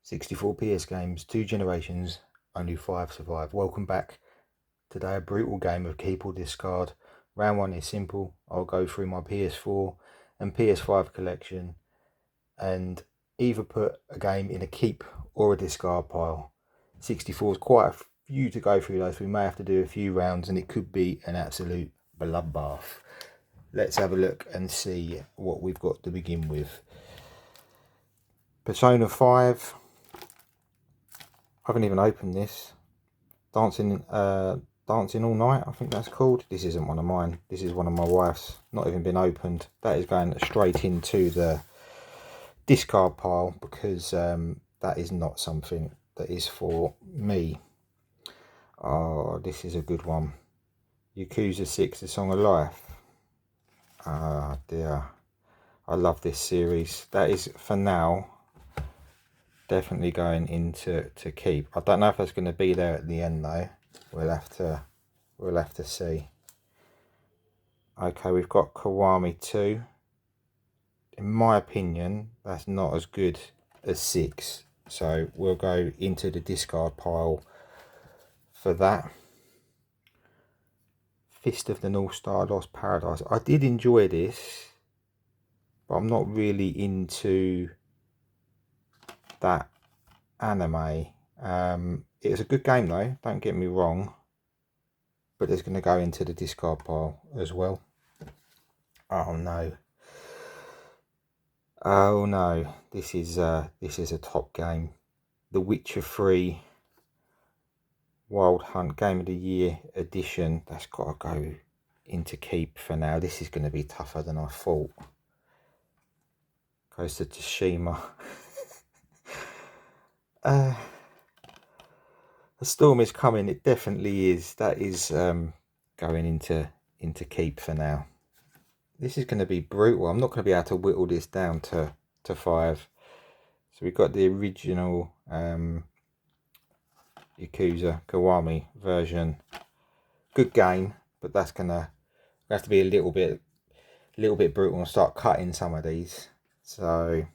64 PS games, 2 generations, only 5 survive. Welcome back. Today a brutal game of keep or discard. Round 1 is simple. I'll go through my PS4 and PS5 collection and either put a game in a keep or a discard pile. 64 is quite a few to go through those, so we may have to do a few rounds and it could be an absolute bloodbath. Let's have a look and see what we've got to begin with. Persona 5. I haven't even opened this. Dancing All Night, I think that's called. This isn't one of mine. This is one of my wife's. Not even been opened. That is going straight into the discard pile because that is not something that is for me. Oh, this is a good one. Yakuza 6, The Song of Life. Ah, dear. I love this series. That is, for now, definitely going into keep. I don't know if that's going to be there at the end though. We'll have to see. Okay, we've got Kiwami 2. In my opinion, that's not as good as 6. So we'll go into the discard pile for that. Fist of the North Star, Lost Paradise. I did enjoy this, but I'm not really into that anime. It was a good game though, don't get me wrong, but it's going to go into the discard pile as well. Oh no, oh no, this is a top game. The Witcher 3 Wild Hunt Game of the Year edition. That's got to go into keep for now. This is going to be tougher than I thought. Goes to Tsushima. The storm is coming. It definitely is. That is going into keep for now. This is going to be brutal. I'm not going to be able to whittle this down to 5. So we've got the original Yakuza Kiwami version. Good game, but that's gonna have to be a little bit brutal and start cutting some of these. So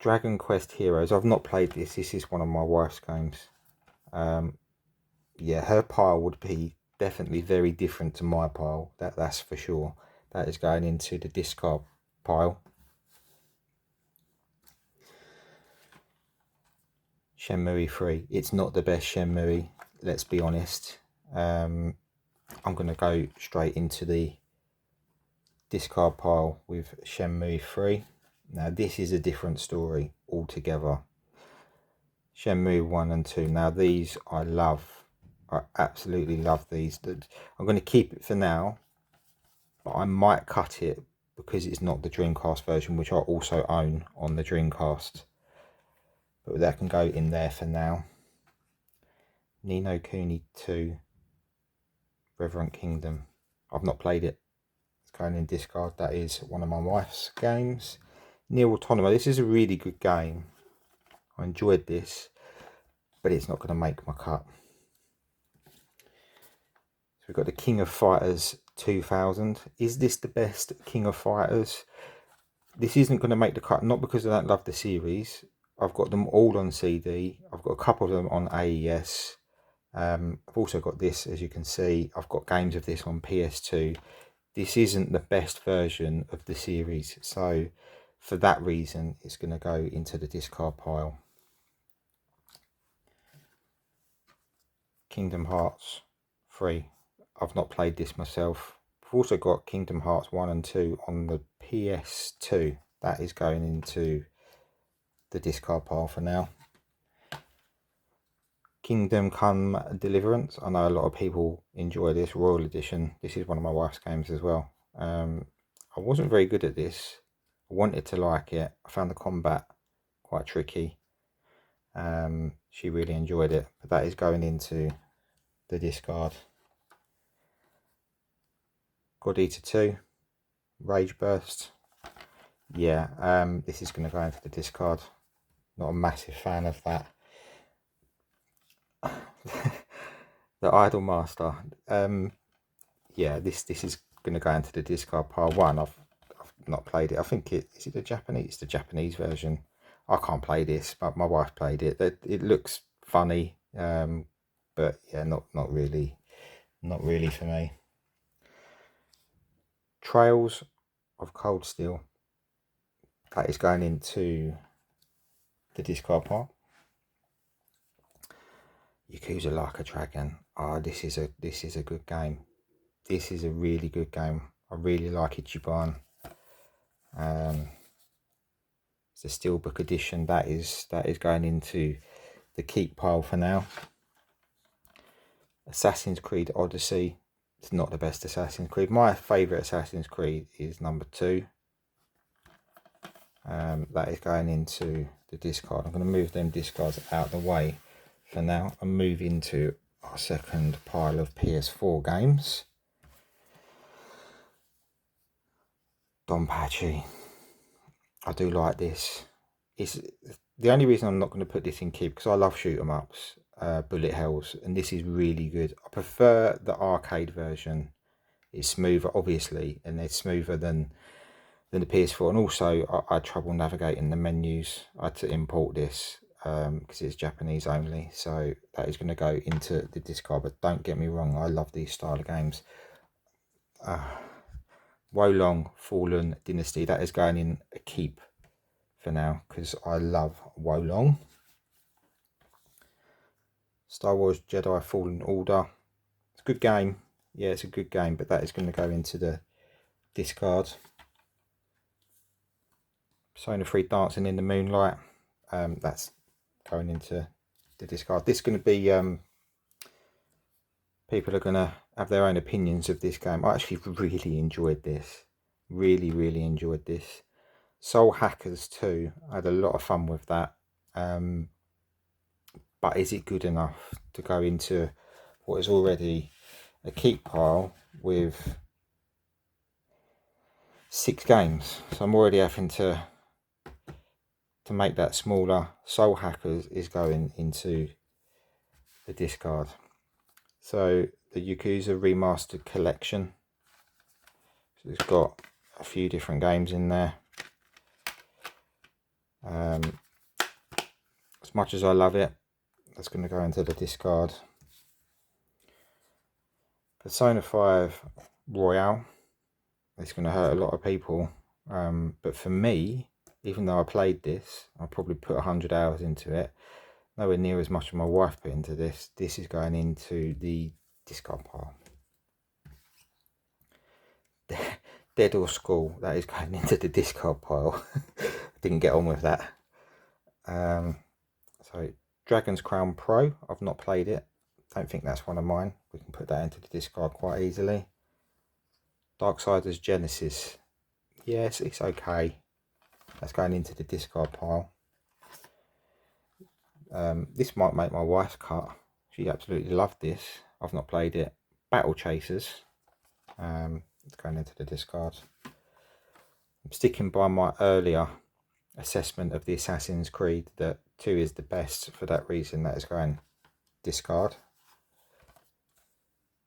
Dragon Quest Heroes. I've not played this. This is one of my wife's games. Yeah, her pile would be definitely very different to my pile. That's for sure. That is going into the discard pile. Shenmue 3. It's not the best Shenmue, let's be honest. I'm going to go straight into the discard pile with Shenmue 3. Now this is a different story altogether. Shenmue 1 and 2. Now these I love. I absolutely love these. I'm going to keep it for now, but I might cut it because it's not the Dreamcast version, which I also own on the Dreamcast. But that can go in there for now. Ni no Kuni 2 Reverent Kingdom. I've not played it. It's going in discard. That is one of my wife's games. Nier Automata. This is a really good game. I enjoyed this, but it's not going to make my cut. So we've got the King of Fighters 2000. Is this the best King of Fighters? This isn't going to make the cut, not because I don't love the series. I've got them all on CD. I've got a couple of them on AES. I've also got this, as you can see. I've got games of this on PS2. This isn't the best version of the series, so for that reason it's going to go into the discard pile. Kingdom Hearts 3. I've not played this myself. I've also got Kingdom Hearts 1 and 2 on the PS2. That is going into the discard pile for now. Kingdom Come Deliverance. I know a lot of people enjoy this Royal Edition. This is one of my wife's games as well. I wasn't very good at this. I wanted to like it. I found the combat quite tricky. She really enjoyed it, but that is going into the discard. God Eater 2 Rage Burst. Yeah, this is going to go into the discard. Not a massive fan of that. The Idol Master. Yeah, this is going to go into the discard pile. One, I've not played it. I think is it the Japanese? It's the Japanese version. I can't play this, but my wife played it. It looks funny, but yeah, not really for me. Trails of Cold Steel. That is going into the discard pile. Yakuza Like a Dragon. Oh, this is a good game. This is a really good game. I really like Ichiban. It's a Steelbook edition. That is going into the keep pile for now. Assassin's Creed Odyssey. It's not the best Assassin's Creed. My favourite Assassin's Creed is number 2. That is going into the discard. I'm going to move them discards out of the way for now and move into our second pile of PS4 games. Donpachi. I do like this. It's the only reason I'm not going to put this in keep, because I love shoot 'em ups, bullet hells, and this is really good. I prefer the arcade version. It's smoother, obviously, and it's smoother than the PS4, and also I had trouble navigating the menus. I had to import this because it's Japanese only, so that is going to go into the discard. But don't get me wrong, I love these style of games. Wolong Fallen Dynasty, that is going in a keep for now because I love Wolong. Star Wars Jedi Fallen Order, it's a good game. Yeah, it's a good game, but that is going to go into the discard. Persona 3 Dancing in the Moonlight, that's going into the discard. This is going to be, people are going to have their own opinions of this game. I actually really enjoyed this. Really enjoyed this. Soul Hackers 2, I had a lot of fun with that. But is it good enough to go into what is already a keep pile with 6 games? So I'm already having to make that smaller. Soul Hackers is going into the discard. So the Yakuza Remastered Collection. So it's got a few different games in there. As much as I love it, that's going to go into the discard. Persona 5 Royale. It's going to hurt a lot of people. But for me, even though I played this, I probably put 100 hours into it. Nowhere near as much as my wife put into this. This is going into the discard pile. Dead or School, that is going into the discard pile. Didn't get on with that. So Dragon's Crown Pro, I've not played it. Don't think that's one of mine. We can put that into the discard quite easily. Darksiders Genesis. Yes, it's okay. That's going into the discard pile. This might make my wife's cut. She absolutely loved this. I've not played it. Battle Chasers. It's going into the discard. I'm sticking by my earlier assessment of the Assassin's Creed that 2 is the best. For that reason, that is going discard.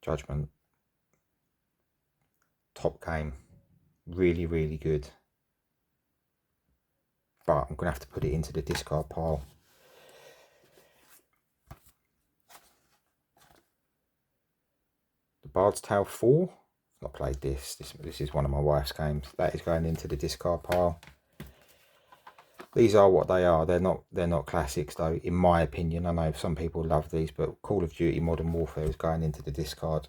Judgment. Top game. Really good. But I'm going to have to put it into the discard pile. The Bard's Tale 4. I've not played this. This is one of my wife's games. That is going into the discard pile. These are what they are. They're not classics though, in my opinion. I know some people love these, but Call of Duty Modern Warfare is going into the discard.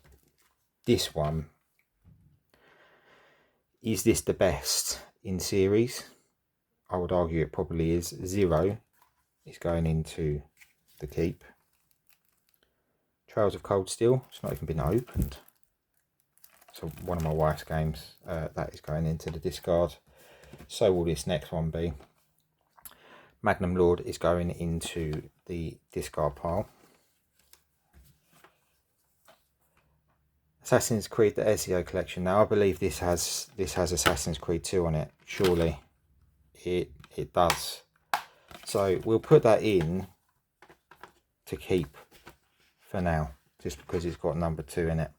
This one, is this the best in series? I would argue it probably is. 0 is going into the keep. Trails of Cold Steel, it's not even been opened. So one of my wife's games, that is going into the discard. So will this next one be. Magnum Lord is going into the discard pile. Assassin's Creed the Ezio collection. Now I believe this has Assassin's Creed 2 on it. Surely it does. So we'll put that in to keep for now, just because it's got number 2 in it.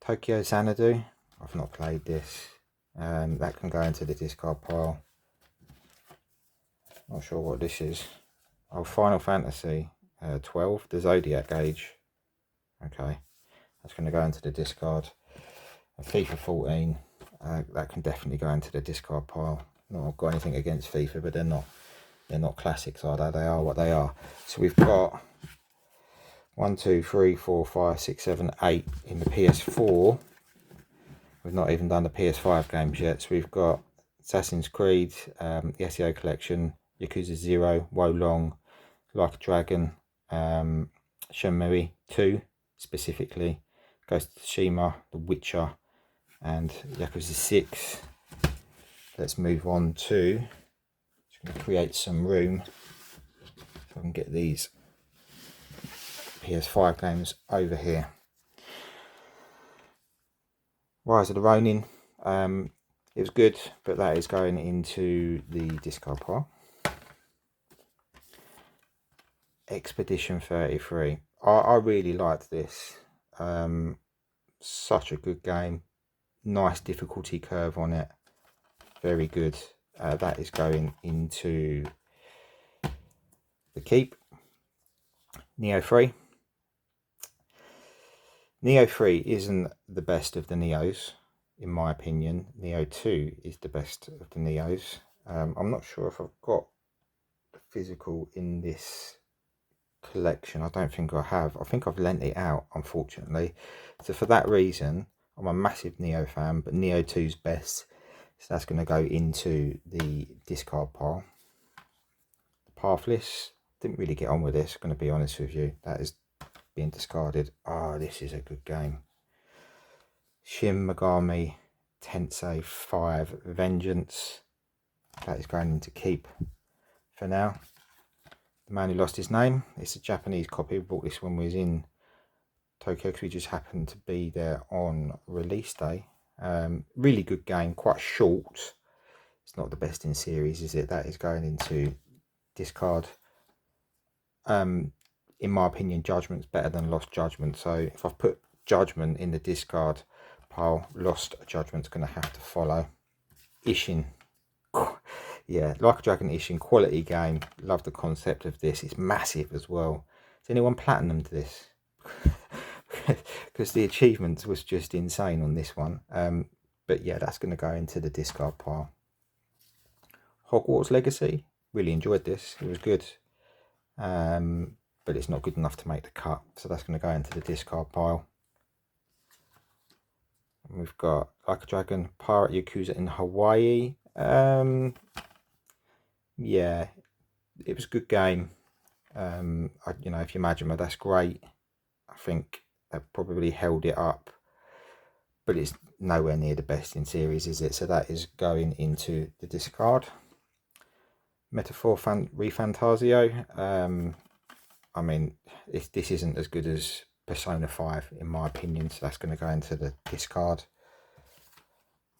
Tokyo Xanadu. I've not played this. That can go into the discard pile. Not sure what this is. Oh, Final Fantasy 12, the Zodiac Age. Okay, that's going to go into the discard. FIFA 14, that can definitely go into the discard pile. Not I've got anything against FIFA, but they're not classics, are they? They are what they are. So we've got 1, 2, 3, 4, 5, 6, 7, 8 in the PS4. We've not even done the PS5 games yet. So we've got Assassin's Creed, the SEO collection, Yakuza 0, Wo Long, Like a Dragon, Shenmue 2 specifically, Ghost of Tsushima, The Witcher, and Yakuza 6. Let's move on to, just going to create some room so I can get these PS5 games over here. Rise of the Ronin, it was good, but that is going into the discard pile. Expedition 33, I really liked this. Such a good game, nice difficulty curve on it, very good. That is going into the keep. Neo 3. Neo 3 isn't the best of the Neos, in my opinion. Neo 2 is the best of the Neos. I'm not sure if I've got the physical in this collection. I don't think I have. I think I've lent it out, unfortunately. So for that reason, I'm a massive Neo fan, but Neo 2's best. So that's going to go into the discard pile. Pathless, didn't really get on with this, going to be honest with you. That is being discarded. Oh, this is a good game. Shin Megami Tensei 5 Vengeance. That is going into keep for now. The Man Who Lost His Name. It's a Japanese copy. We bought this when we was in Tokyo because we just happened to be there on release day. Really good game, quite short. It's not the best in series, is it? That is going into discard. In my opinion, Judgment's better than Lost Judgment. So if I've put Judgment in the discard pile, Lost Judgment's going to have to follow. Ishin. Yeah, Like a Dragon Ishin, quality game. Love the concept of this. It's massive as well. Has anyone platinumed this? Because the achievements was just insane on this one. But yeah, that's going to go into the discard pile. Hogwarts Legacy. Really enjoyed this. It was good. But it's not good enough to make the cut. So that's going to go into the discard pile. And we've got Like a Dragon, Pirate Yakuza in Hawaii. Yeah, it was a good game. You know, if you imagine, that's great. I think that probably held it up, but it's nowhere near the best in series, is it? So that is going into the discard. Metaphor Refantasio. I mean, this isn't as good as Persona 5 in my opinion, so that's going to go into the discard.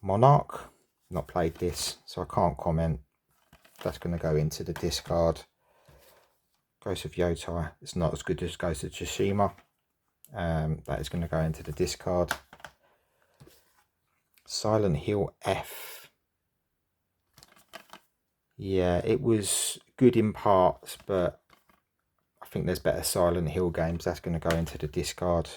Monarch, not played this, so I can't comment. That's going to go into the discard. Ghost of Yotai, it's not as good as Ghost of Tsushima. That is going to go into the discard. Silent Hill F. Yeah, it was good in parts, but I think there's better Silent Hill games. That's going to go into the discard.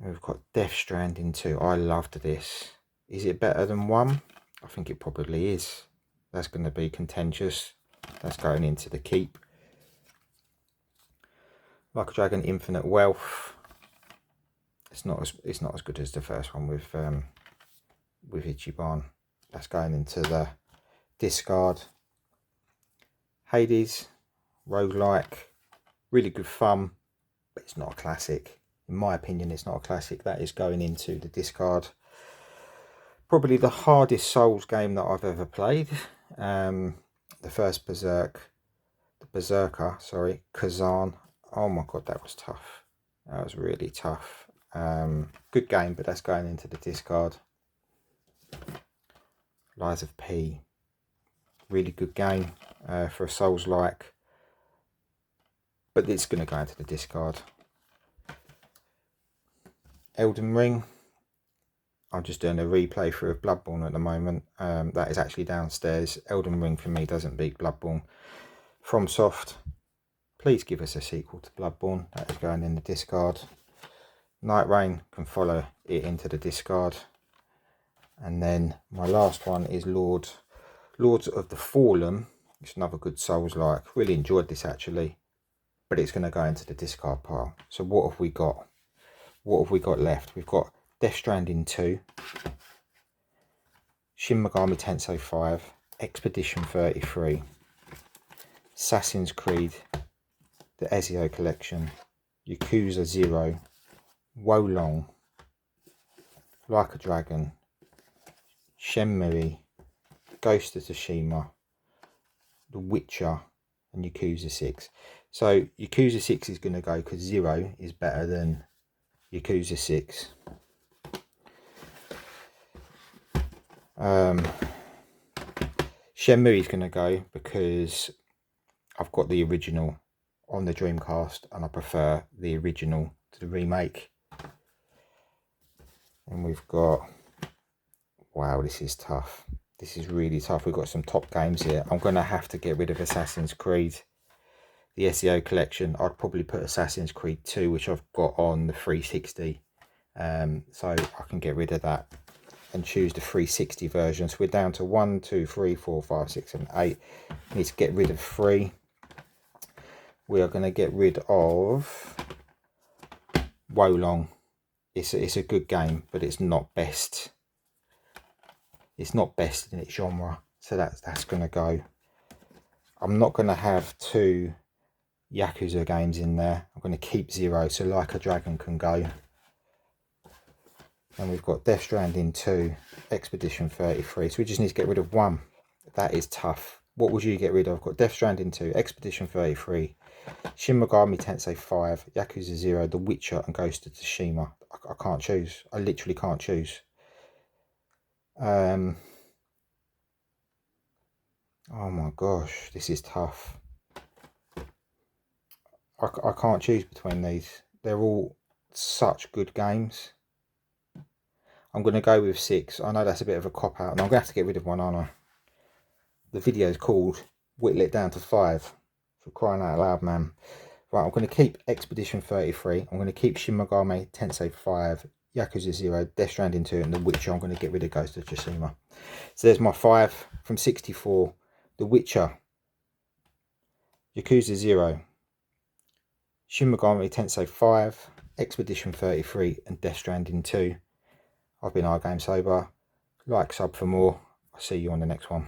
We've got Death Stranding 2. I loved this. Is it better than 1? I think it probably is. That's going to be contentious. That's going into the keep. Like a Dragon Infinite Wealth. It's not as good as the first one with Ichiban. That's going into the discard. Hades, roguelike, really good fun, but it's not a classic. In my opinion, it's not a classic. That is going into the discard. Probably the hardest Souls game that I've ever played. The first Berserker, Kazan. Oh my god, that was tough. That was really tough. Good game, but that's going into the discard. Lies of P. Really good game for a Souls-like, but it's going to go into the discard. Elden Ring. I'm just doing a replay through of Bloodborne at the moment. That is actually downstairs. Elden Ring for me doesn't beat Bloodborne. FromSoft, please give us a sequel to Bloodborne. That is going in the discard. Night Rain can follow it into the discard. And then my last one is Lords of the Fallen. It's another good Souls-like. Really enjoyed this actually, but it's going to go into the discard pile. So what have we got? What have we got left? We've got Death Stranding 2, Shin Megami Tensei 5, Expedition 33, Assassin's Creed, the Ezio Collection, Yakuza 0, Wolong, Like a Dragon, Shenmue, Ghost of Tsushima, The Witcher, and Yakuza 6. So Yakuza 6 is going to go because 0 is better than Yakuza 6. Shenmue is going to go because I've got the original on the Dreamcast and I prefer the original to the remake. And we've got, wow, this is tough. This is really tough. We've got some top games here. I'm going to have to get rid of Assassin's Creed, the SEO collection. I'd probably put Assassin's Creed 2, which I've got on the 360. So I can get rid of that and choose the 360 version. So we're down to 1, 2, 3, 4, 5, 6, 7, 8. I need to get rid of 3. We are going to get rid of Wolong. It's a good game, but it's not best. It's not best in its genre, so that's going to go. I'm not going to have 2 Yakuza games in there. I'm going to keep 0, so Like a Dragon can go. And we've got Death Stranding 2, Expedition 33. So we just need to get rid of 1. That is tough. What would you get rid of? I've got Death Stranding 2, Expedition 33, Shin Megami Tensei 5, Yakuza 0, The Witcher, and Ghost of Tsushima. I can't choose. I literally can't choose. Oh my gosh, this is tough. I can't choose between these. They're all such good games. I'm going to go with 6. I know that's a bit of a cop-out, and I'm going to have to get rid of one, aren't I? The video is called Whittle It Down to 5. For crying out loud, man. Right, I'm going to keep Expedition 33. I'm going to keep Shin Megami Tensei 5, Yakuza 0, Death Stranding 2, and The Witcher. I'm going to get rid of Ghost of Tsushima. So there's my 5 from 64. The Witcher, Yakuza 0, Shin Megami Tensei 5, Expedition 33, and Death Stranding 2. I've been RGameSober. Like, sub for more. I'll see you on the next one.